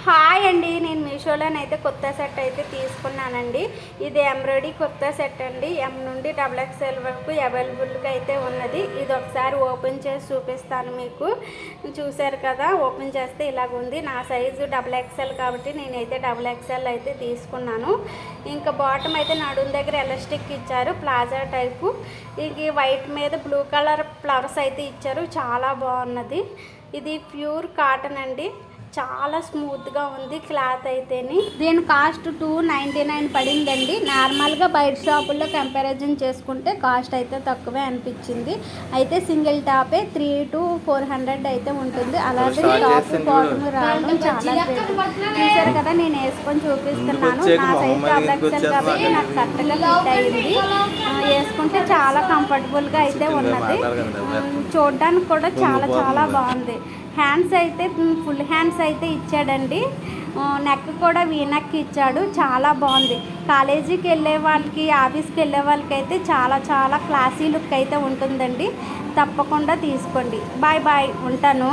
Hi అండి, నేను మీషోలోనైతే కొత్త సెట్ అయితే తీసుకున్నానండి. ఇది ఎంబ్రాయిడరీ కొత్త సెట్ అండి. ఎం నుండి XXL వరకు అవైలబుల్గా అయితే ఉన్నది. ఇది ఒకసారి ఓపెన్ చేసి చూపిస్తాను మీకు. చూసారు కదా, ఓపెన్ చేస్తే ఇలాగ ఉంది. నా సైజు XXL కాబట్టి నేనైతే XXL అయితే తీసుకున్నాను. ఇంకా బాటమ్ అయితే నడుం దగ్గర ఎలాస్టిక్ ఇచ్చారు, ప్లాజా టైపు. ఇది వైట్ మీద బ్లూ కలర్ ఫ్లవర్స్ అయితే ఇచ్చారు, చాలా బాగున్నది. ఇది ప్యూర్ కాటన్ అండి, చాలా స్మూత్గా ఉంది క్లాత్ అయితేని. దీని కాస్ట్ $299 పడిందండి. నార్మల్గా బయట షాపుల్లో కంపారిజన్ చేసుకుంటే కాస్ట్ అయితే తక్కువే అనిపించింది. అయితే సింగిల్ టాపే 300 to 400 అయితే ఉంటుంది. అలాగే టాప్ బాటమ్ రావడం చాలా చూసారు కదా, నేను వేసుకొని చూపిస్తున్నాను. నా సైజ్ XXL కాబట్టి నాకు కరెక్ట్గా ఫిట్ అయింది. వేసుకుంటే చాలా కంఫర్టబుల్గా అయితే ఉన్నది. చూడడానికి కూడా చాలా చాలా బాగుంది. హ్యాండ్స్ అయితే ఫుల్ హ్యాండ్స్ అయితే ఇచ్చాడండి. నెక్ కూడా వీనెక్ ఇచ్చాడు, చాలా బాగుంది. కాలేజీకి వెళ్ళే వాళ్ళకి, ఆఫీస్కి వెళ్ళే వాళ్ళకి అయితే చాలా చాలా క్లాసీ లుక్ అయితే ఉంటుందండి. తప్పకుండా తీసుకోండి. బాయ్ బాయ్, ఉంటాను.